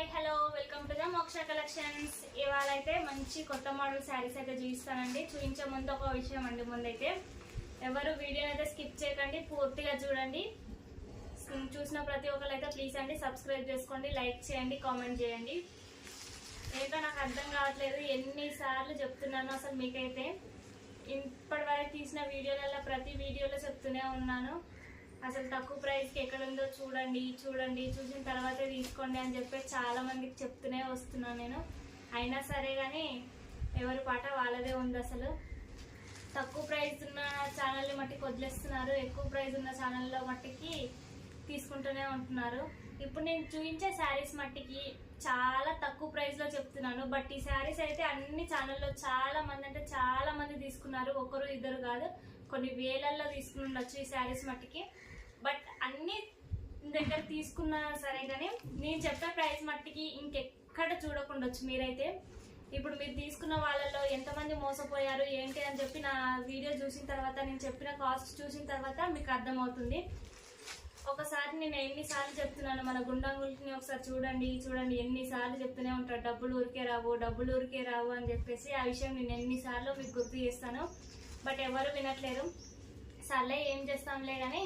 Hi hello welcome to the మోక్ష collections. ఇవాళ అయితే మంచి కొత్త మోడల్ శారీస్ అయితే చూపిస్తానండి. చూపించే ముందు ఒక విషయం అండి, ముందైతే ఎవరు వీడియో అయితే స్కిప్ చేయకండి, పూర్తిగా చూడండి. చూసిన ప్రతి ఒక్కరు అయితే ప్లీజ్ అండి సబ్స్క్రైబ్ చేసుకోండి, లైక్ చేయండి, కామెంట్ చేయండి. ఏంటో నాకు అర్థం కావట్లేదు, ఎన్నిసార్లు చెప్తున్నాను అసలు మీకైతే. ఇప్పటి వరకు తీసిన వీడియోలలో ప్రతి వీడియోలో చెప్తూనే ఉన్నాను, అసలు తక్కువ ప్రైస్కి ఎక్కడ ఉందో చూడండి, చూసిన తర్వాతే తీసుకోండి అని చెప్పి చాలా మందికి చెప్తూనే వస్తున్నాను నేను. అయినా సరే కానీ ఎవరి పాట వాళ్ళదే ఉంది. అసలు తక్కువ ప్రైస్ ఉన్న ఛానల్ని మట్టికి వదిలేస్తున్నారు, ఎక్కువ ప్రైస్ ఉన్న ఛానల్లో మట్టికి తీసుకుంటూనే ఉంటున్నారు. ఇప్పుడు నేను చూపించే శారీస్ మట్టికి చాలా తక్కువ ప్రైస్లో చెప్తున్నాను. బట్ ఈ శారీస్ అయితే అన్ని ఛానల్లో చాలా మంది తీసుకున్నారు, ఒకరు ఇద్దరు కాదు, కొన్ని వేలల్లో తీసుకుని ఉండొచ్చు ఈ శారీస్ మట్టికి. బట్ అన్ని దగ్గర తీసుకున్నా సరే కానీ నేను చెప్పే ప్రైస్ మట్టికి ఇంకెక్కడ చూడకుండొచ్చు మీరైతే. ఇప్పుడు మీరు తీసుకున్న వాళ్ళలో ఎంతమంది మోసపోయారు ఏంటి అని చెప్పి నా వీడియో చూసిన తర్వాత, నేను చెప్పిన కాస్ట్ చూసిన తర్వాత మీకు అర్థమవుతుంది. ఒకసారి నేను ఎన్నిసార్లు చెప్తున్నాను, మన గుండంగుల్ని ఒకసారి చూడండి ఎన్నిసార్లు చెప్తూనే ఉంటారు, డబ్బులు ఊరికే రావు అని చెప్పేసి. ఆ విషయం నేను ఎన్నిసార్లు మీకు గుర్తు చేస్తాను, బట్ ఎవరు వినట్లేరు. సర్లే ఏం చేస్తాంలే కానీ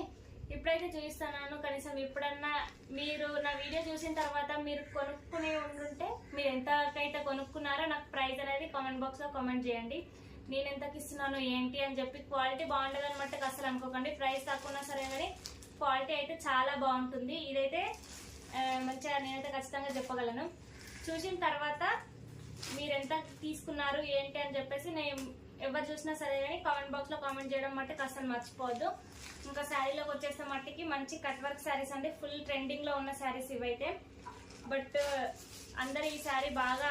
ఇప్పుడైతే చూపిస్తున్నాను. కనీసం ఇప్పుడన్నా మీరు నా వీడియో చూసిన తర్వాత మీరు కొనుక్కుని ఉండుంటే, మీరు ఎంతకైతే కొనుక్కున్నారో నాకు ప్రైస్ అనేది కామెంట్ బాక్స్ లో కామెంట్ చేయండి. నేను ఎంతకి ఇస్తున్నాను ఏంటి అని చెప్పి. క్వాలిటీ బాగుండదు అనమాట, అసలు అనుకోకండి. ప్రైస్ తక్కువ ఉన్నా సరే కానీ క్వాలిటీ అయితే చాలా బాగుంటుంది. ఇదైతే మంచిగా నేనైతే ఖచ్చితంగా చెప్పగలను. చూసిన తర్వాత మీరు ఎంత తీసుకున్నారు ఏంటి అని చెప్పేసి నేను ఎవరు చూసినా సరే కానీ కామెంట్ బాక్స్ లో కామెంట్ చేయడం మట్టుకు అసలు మర్చిపోవద్దు. ఇంకా శారీలోకి వచ్చేస్తే మట్టికి మంచి కట్ వర్క్ శారీస్ అండి, ఫుల్ ట్రెండింగ్ లో ఉన్న శారీస్ ఇవైతే. బట్ అందరు ఈ శారీ బాగా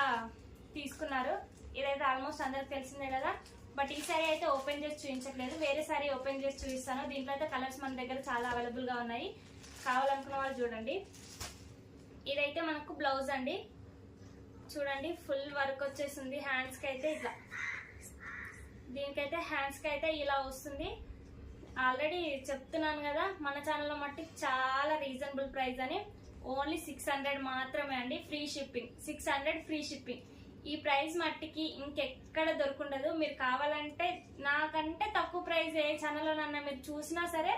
తీసుకున్నారు, ఇదైతే ఆల్మోస్ట్ అందరికి తెలిసిందే కదా. బట్ ఈ శారీ అయితే ఓపెన్ చేసి చూపించట్లేదు, వేరే శారీ ఓపెన్ చేసి చూపిస్తాను. దీంట్లో అయితే కలర్స్ మన దగ్గర చాలా అవైలబుల్ గా ఉన్నాయి, కావాలనుకున్న వాళ్ళు చూడండి. ఇదైతే మనకు బ్లౌజ్ అండి, చూడండి ఫుల్ వర్క్ వచ్చేసింది. హ్యాండ్స్ కి అయితే ఇట్లా, దీనికైతే హ్యాండ్స్ కి అయితే ఇలా వస్తుంది. ఆల్రెడీ చెప్తున్నాను కదా మన ఛానల్లో మట్టి చాలా రీజనబుల్ ప్రైస్ అని. ఓన్లీ 600 మాత్రమే అండి, ఫ్రీ షిప్పింగ్. 600 free shipping. ఈ ప్రైస్ మట్టికి ఇంకెక్కడ దొరుకుండదు. మీరు కావాలంటే నాకంటే తక్కువ ప్రైస్ ఏ ఛానల్లో నన్ను మీరు చూసినా సరే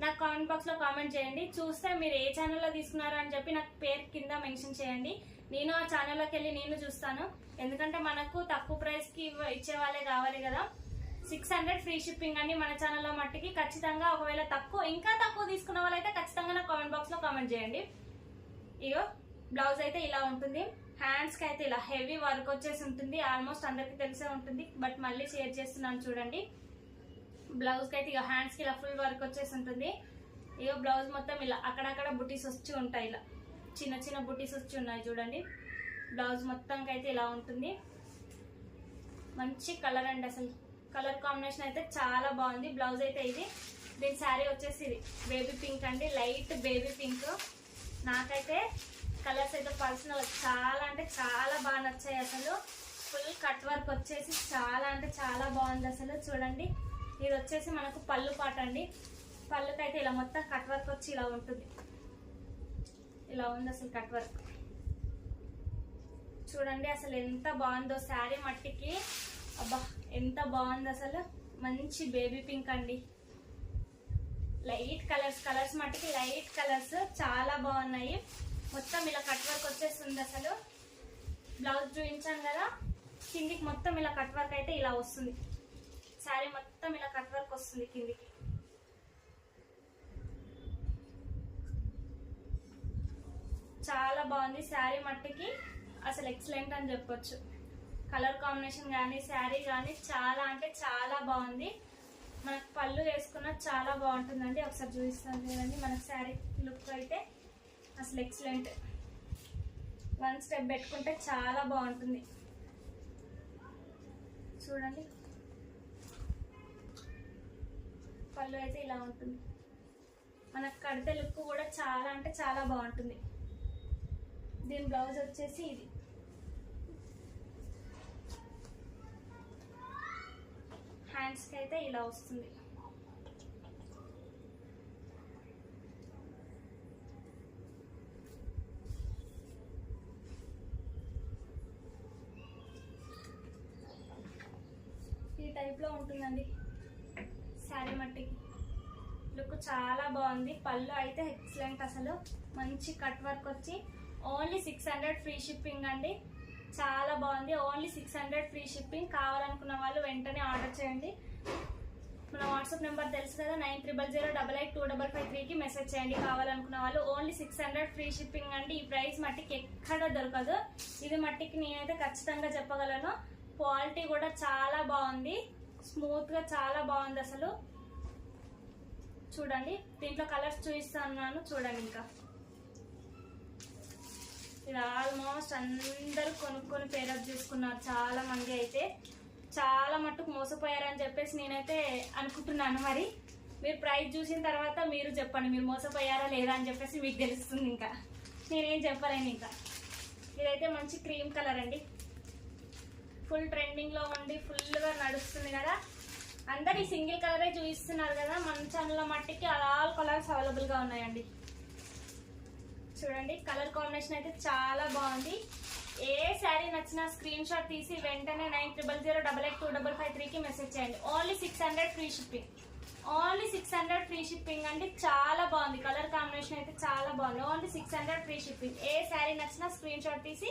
నాకు కామెంట్ బాక్స్ లో కామెంట్ చేయండి. చూస్తే మీరు ఏ ఛానల్లో తీసుకున్నారు అని చెప్పి నాకు పేరు కింద మెన్షన్ చేయండి. నేను ఆ ఛానల్లోకి వెళ్ళి నేను చూస్తాను, ఎందుకంటే మనకు తక్కువ ప్రైస్ కి ఇచ్చే వాళ్ళే కావాలి కదా. 600 ఫ్రీ షిప్పింగ్ అండి మన ఛానల్లో మట్టికి. ఖచ్చితంగా ఒకవేళ ఇంకా తక్కువ తీసుకున్న వాళ్ళైతే ఖచ్చితంగా నాకు కామెంట్ బాక్స్ లో కామెంట్ చేయండి. ఇగో బ్లౌజ్ అయితే ఇలా ఉంటుంది, హ్యాండ్స్ కి అయితే ఇలా హెవీ వర్క్ వచ్చేసి ఉంటుంది. ఆల్మోస్ట్ అందరికి తెలిసే ఉంటుంది, బట్ మళ్ళీ షేర్ చేస్తున్నాను చూడండి. బ్లౌజ్ కి అయితే ఇక హ్యాండ్స్ కి ఇలా ఫుల్ వర్క్ వచ్చేసి ఉంటుంది. ఇగో బ్లౌజ్ మొత్తం ఇలా అక్కడక్కడ బుటీస్ వచ్చి ఉంటాయి, ఇలా చిన్న బుటీస్ వచ్చి ఉన్నాయి చూడండి. బ్లౌజ్ మొత్తం అయితే ఇలా ఉంటుంది. మంచి కలర్ అండి, అసలు కలర్ కాంబినేషన్ అయితే చాలా బాగుంది. బ్లౌజ్ అయితే ఇది, దీని శారీ వచ్చేసి ఇది బేబీ పింక్ అండి, లైట్ బేబీ పింక్. నాకైతే కలర్స్ అయితే పర్సనల్ చాలా అంటే చాలా బాగా నచ్చాయి. అసలు ఫుల్ కట్ వర్క్ వచ్చేసి చాలా అంటే చాలా బాగుంది అసలు. చూడండి ఇది వచ్చేసి మనకు పళ్ళు పాట అండి. పళ్ళుకైతే ఇలా మొత్తం కట్ వర్క్ వచ్చి ఇలా ఉంటుంది, ఇలా ఉంది అసలు కట్ వర్క్. చూడండి అసలు ఎంత బాగుందో శారీ మట్టికి. అబ్బా ఎంత బాగుంది అసలు. మంచి బేబీ పింక్ అండి, లైట్ కలర్స్ మట్టికి లైట్ కలర్స్ చాలా బాగున్నాయి. మొత్తం ఇలా కట్ వర్క్ వచ్చేస్తుంది అసలు. బ్లౌజ్ చూపించాను కదా, కిందికి మొత్తం ఇలా కట్ వర్క్ అయితే ఇలా వస్తుంది. శారీ మొత్తం ఇలా కట్ వర్క్ వస్తుంది కిందికి. చాలా బాగుంది శారీ మట్టికి, అసలు ఎక్సలెంట్ అని చెప్పొచ్చు. కలర్ కాంబినేషన్ కానీ శారీ కానీ చాలా అంటే చాలా బాగుంది. మనకు పళ్ళు వేసుకున్న చాలా బాగుంటుందండి. ఒకసారి చూపిస్తాను చూడండి, మనకు శారీ లుక్ అయితే అసలు ఎక్సలెంట్. వన్ స్టెప్ పెట్టుకుంటే చాలా బాగుంటుంది చూడండి. పళ్ళు అయితే ఇలా ఉంటుంది, మనకు కడితే లుక్ కూడా చాలా అంటే చాలా బాగుంటుంది. దీని బ్లౌజ్ వచ్చేసి ఇది, హ్యాండ్స్ కి అయితే ఇలా వస్తుంది. టైప్లో ఉంటుందండి శారీ మట్టికి. లుక్ చాలా బాగుంది. పళ్ళు అయితే ఎక్సలెంట్, అసలు మంచి కట్ వర్క్ వచ్చి ఓన్లీ 600 ఫ్రీ షిప్పింగ్ అండి. చాలా బాగుంది. Only 600 free shipping. కావాలనుకున్న వాళ్ళు వెంటనే ఆర్డర్ చేయండి. మన వాట్సాప్ నెంబర్ తెలుసు కదా, 9300882553కి మెసేజ్ చేయండి. కావాలనుకున్న వాళ్ళు ఓన్లీ 600 ఫ్రీ షిప్పింగ్ అండి. ఈ ప్రైస్ మట్టికి ఎక్కడ దొరకదు. ఇది మట్టికి నేనైతే ఖచ్చితంగా చెప్పగలను. క్వాలిటీ కూడా చాలా బాగుంది, స్మూత్ గా చాలా బాగుంది అసలు. చూడండి, దీంట్లో కలర్స్ చూపిస్తున్నాను చూడండి. ఇంకా ఇది ఆల్మోస్ట్ అందరూ కొనుక్కొని పేరప్ చేసుకున్నారు. చాలా మంది అయితే చాలా మట్టుకు మోసపోయారని చెప్పేసి నేనైతే అనుకుంటున్నాను. మరి మీరు ప్రైస్ చూసిన తర్వాత మీరు చెప్పండి, మీరు మోసపోయారా లేదా అని చెప్పేసి మీకు తెలుస్తుంది. ఇంకా నేనేం చెప్పలేను. ఇంకా ఇదైతే మంచి క్రీమ్ కలర్ అండి. ఫుల్ ట్రెండింగ్ లో ఉండి ఫుల్గా నడుస్తుంది కదా. అందరు ఈ సింగిల్ కలరే చూపిస్తున్నారు కదా. మన ఛానల్లో మట్టికి ఆల్ కలర్స్ అవైలబుల్ గా ఉన్నాయండి. చూడండి, కలర్ కాంబినేషన్ అయితే చాలా బాగుంది. ఏ శారీ నచ్చినా స్క్రీన్ షాట్ తీసి వెంటనే 9300882553కి మెసేజ్ చేయండి. Only 600 free shipping. Only 600 free shipping అండి. చాలా బాగుంది. కలర్ కాంబినేషన్ అయితే చాలా బాగుంది. Only 600 free shipping. ఏ శారీ నచ్చినా స్క్రీన్ షాట్ తీసి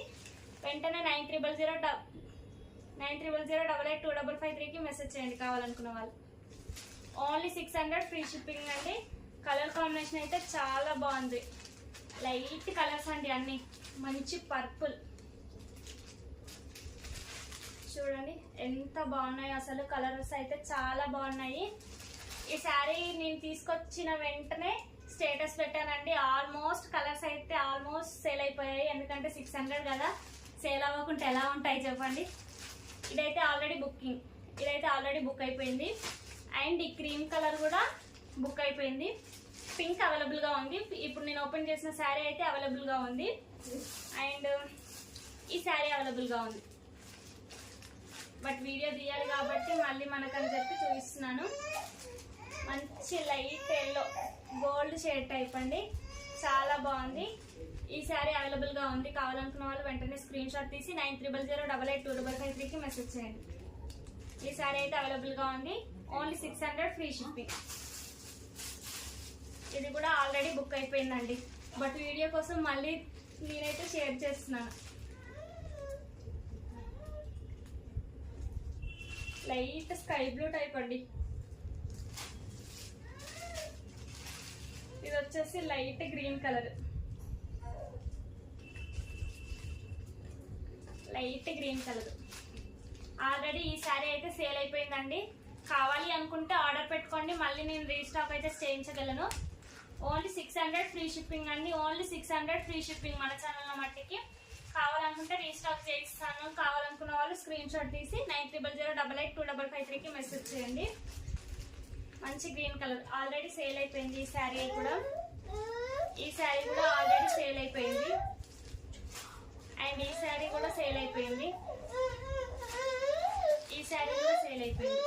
వెంటనే 9300882553కి మెసేజ్ చేయండి కావాలనుకున్న వాళ్ళు. ఓన్లీ 600 ఫ్రీ షిప్పింగ్ అండి. కలర్ కాంబినేషన్ అయితే చాలా బాగుంది. లైట్ కలర్స్ అండి, అన్ని మంచి పర్పుల్. చూడండి ఎంత బాగున్నాయి అసలు. కలర్స్ అయితే చాలా బాగున్నాయి. ఈ శారీ నేను తీసుకొచ్చిన వెంటనే స్టేటస్ పెట్టానండి. ఆల్మోస్ట్ కలర్స్ అయితే ఆల్మోస్ట్ సేల్ అయిపోయాయి. ఎందుకంటే 600 కదా, సేల్ అవ్వకుంటే ఎలా ఉంటాయి చెప్పండి. ఇదైతే ఆల్రెడీ బుకింగ్, ఇదైతే ఆల్రెడీ బుక్ అయిపోయింది. అండ్ ఈ క్రీమ్ కలర్ కూడా బుక్ అయిపోయింది. పింక్ అవైలబుల్ గా ఉంది. ఇప్పుడు నేను ఓపెన్ చేసిన శారీ అయితే అవైలబుల్ గా ఉంది. అండ్ ఈ శారీ అవైలబుల్ గా ఉంది. బట్ వీడియో తీయాలి కాబట్టి మళ్ళీ మనకని చెప్పి చూపిస్తున్నాను. మంచి light yellow gold shade type అండి. చాలా బాగుంది. ఈ శారీ అవైలబుల్ గా ఉంది. కావాలనుకున్న వాళ్ళు వెంటనే స్క్రీన్ షాట్ తీసి 9300882553కి మెసేజ్ చేయండి. ఈ శారీ అయితే అవైలబుల్ గా ఉంది. Only 600 free shipping. ఇది కూడా ఆల్రెడీ బుక్ అయిపోయిందండి. బట్ వీడియో కోసం మళ్ళీ నేనైతే షేర్ చేస్తున్నాను. లైట్ స్కై బ్లూ టైప్ అండి. ఇది వచ్చేసి light green colour. Light green colour. Already ఈ శారీ అయితే సేల్ అయిపోయిందండి. కావాలి అనుకుంటే ఆర్డర్ పెట్టుకోండి, మళ్ళీ నేను రీస్టాక్ అయితే చేయించగలను. ఓన్లీ 600 ఫ్రీ షిప్పింగ్ అండి. ఓన్లీ 600 ఫ్రీ షిప్పింగ్ మన ఛానల్లో మట్టికి. కావాలనుకుంటే రీస్టాక్ చేయిస్తాను. కావాలనుకున్న వాళ్ళు స్క్రీన్ షాట్ తీసి 9300882553కి మెసేజ్ చేయండి. మంచి గ్రీన్ కలర్. ఆల్రెడీ సేల్ అయిపోయింది ఈ శారీ కూడా. ఈ శారీ కూడా ఆల్రెడీ సేల్ అయిపోయింది. అండ్ ఈ శారీ కూడా సేల్ అయిపోయింది. ఈ శారీ కూడా సేల్ అయిపోయింది.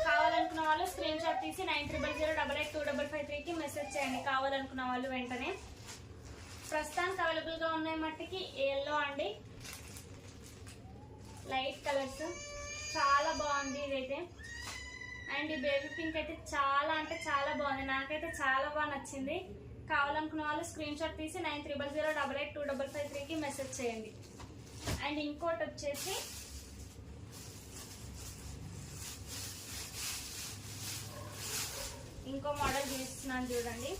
కావాలనుకున్న వాళ్ళు స్క్రీన్ షాట్ తీసి 9300882553కి మెసేజ్ చేయండి కావాలనుకున్న వాళ్ళు వెంటనే. ప్రస్తుతానికి అవైలబుల్ గా ఉన్నాయి మట్టికి ఎల్లో అండి. లైట్ కలర్స్ చాలా బాగుంది ఇదైతే. అండ్ ఈ బేబీ పింక్ అయితే చాలా అంటే చాలా బాగుంది. నాకైతే చాలా బాగా నచ్చింది. కావాలనుకున్న వాళ్ళు స్క్రీన్ షాట్ తీసి 9300882553కి మెసేజ్ చేయండి. అండ్ ఇంకోటి వచ్చేసి ఇంకో మోడల్ చూపిస్తున్నాను చూడండి.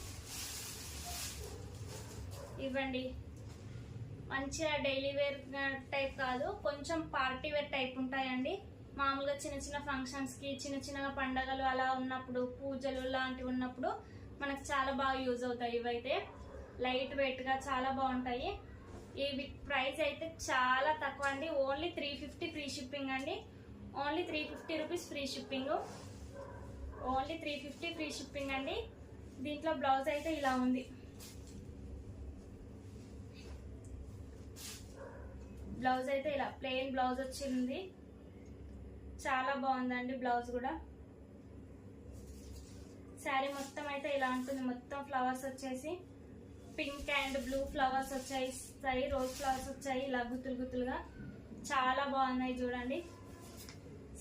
ఇవ్వండి, మంచిగా డైలీ వేర్ టైప్ కాదు, కొంచెం పార్టీ వేర్ టైప్ ఉంటాయండి. మామూలుగా చిన్న చిన్న ఫంక్షన్స్ కి, చిన్న చిన్న పండగలు అలా ఉన్నప్పుడు, పూజలు లాంటివి ఉన్నప్పుడు మనకు చాలా బాగా యూజ్ అవుతాయి. ఇవైతే లైట్ వెయిట్ గా చాలా బాగుంటాయి. ఇవి ప్రైస్ అయితే చాలా తక్కువ అండి. ఓన్లీ 350 ఫ్రీ షిప్పింగ్ అండి. Only 350 rupees free shipping. Only 350 free shipping అండి. దీంట్లో బ్లౌజ్ అయితే ఇలా ఉంది. బ్లౌజ్ అయితే ఇలా ప్లెయిన్ బ్లౌజ్ వచ్చింది. చాలా బాగుందండి బ్లౌజ్ కూడా. శారీ మొత్తం అయితే ఇలా ఉంటుంది. మొత్తం ఫ్లవర్స్ వచ్చేసి పింక్ అండ్ బ్లూ ఫ్లవర్స్ వచ్చాయి, రోజ్ ఫ్లవర్స్ వచ్చాయి ఇలా గుత్తులు గుత్తులుగా. చాలా బాగున్నాయి చూడండి.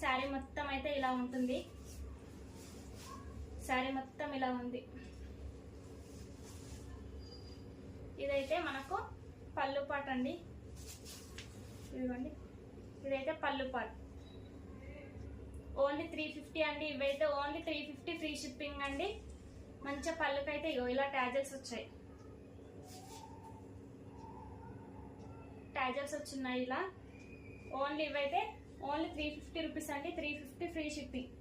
శారీ మొత్తం అయితే ఇలా ఉంటుంది. శారీ మొత్తం ఇలా ఉంది. ఇదైతే మనకు పళ్ళు పాట్ అండి. ఇదిగోండి, ఇదైతే పళ్ళు పాట్. ఓన్లీ 350 అండి. ఇవైతే ఓన్లీ 350 ఫ్రీ షిప్పింగ్ అండి. మంచిగా పళ్ళకైతే ఇగో ఇలా టాజల్స్ వచ్చాయి. టాజల్స్ వచ్చినాయి ఇలా. ఓన్లీ ఇవైతే ఓన్లీ 350 రూపీస్ అండి. 350 ఫ్రీ షిప్పింగ్.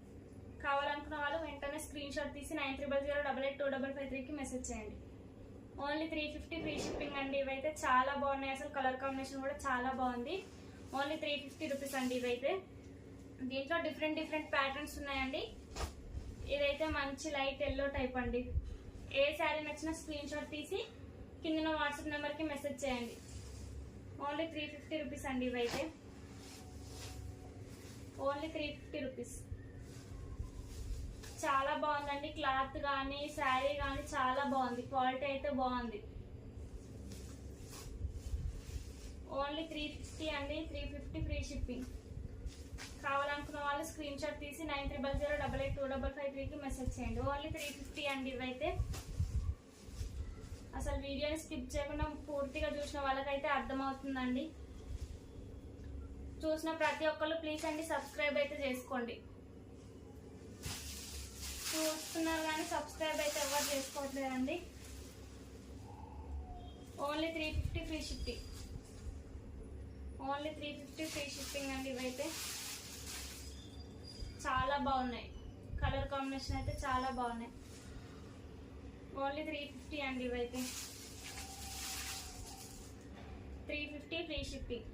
కావాలనుకున్న వాళ్ళు వెంటనే స్క్రీన్ షాట్ తీసి 9300882553కి మెసేజ్ చేయండి. ఓన్లీ 350 ఫ్రీ షిప్పింగ్ అండి. ఇవైతే చాలా బాగున్నాయి. అసలు కలర్ కాంబినేషన్ కూడా చాలా బాగుంది. ఓన్లీ 350 రూపీస్ అండి. ఇవైతే దీంట్లో డిఫరెంట్ ప్యాటర్న్స్ ఉన్నాయండి. ఇదైతే మంచి లైట్ ఎల్లో టైప్ అండి. ఏ శారీ నచ్చినా స్క్రీన్ షాట్ తీసి కింద వాట్సాప్ నెంబర్కి మెసేజ్ చేయండి. ఓన్లీ 350 రూపీస్ అండి. ఇవైతే ఓన్లీ 350 రూపీస్. చాలా బాగుందండి. క్లాత్ కానీ శారీ కానీ చాలా బాగుంది. క్వాలిటీ అయితే బాగుంది. ఓన్లీ 350 అండి. 350 ఫ్రీ షిప్పింగ్. కావాలనుకున్న వాళ్ళు స్క్రీన్ షాట్ తీసి 9300882553కి మెసేజ్ చేయండి. ఓన్లీ 350 అండి. ఇవైతే అసలు వీడియోని స్కిప్ చేయకుండా పూర్తిగా చూసిన వాళ్ళకైతే అర్థమవుతుందండి. చూసిన ప్రతి ఒక్కళ్ళు ప్లీజ్ అండి సబ్స్క్రైబ్ అయితే చేసుకోండి. చూస్తున్నారు కానీ సబ్స్క్రైబ్ అయితే ఎవరు చేసుకోవట్లేదండి. Only 350 free shipping. Only 350 free shipping అండి. ఇవైతే చాలా బాగున్నాయి. కలర్ కాంబినేషన్ అయితే చాలా బాగున్నాయి. ఓన్లీ 350 అండి. ఇవైతే 350 ఫ్రీ షిప్పింగ్.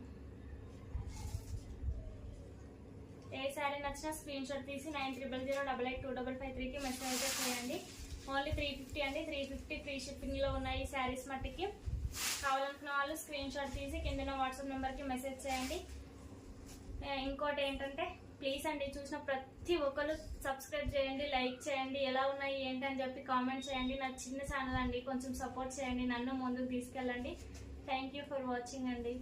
ఏ శారీ నచ్చినా స్క్రీన్ షాట్ తీసి 9300882553కి మెసేజ్ అయితే చేయండి. ఓన్లీ 350 అండి. 350 ఫ్రీ షిప్పింగ్లో ఉన్నాయి ఈ శారీస్ మట్టికి. కావాలనుకున్న వాళ్ళు స్క్రీన్ షాట్ తీసి కింద వాట్సాప్ నెంబర్కి మెసేజ్ చేయండి. ఇంకోటి ఏంటంటే ప్లీజ్ అండి చూసిన ప్రతి ఒక్కరు సబ్స్క్రైబ్ చేయండి, లైక్ చేయండి, ఎలా ఉన్నాయి ఏంటి అని చెప్పి కామెంట్ చేయండి. నా చిన్న ఛానల్ అండి, కొంచెం సపోర్ట్ చేయండి, నన్ను ముందుకు తీసుకెళ్ళండి. థ్యాంక్ యూ ఫర్ వాచింగ్ అండి.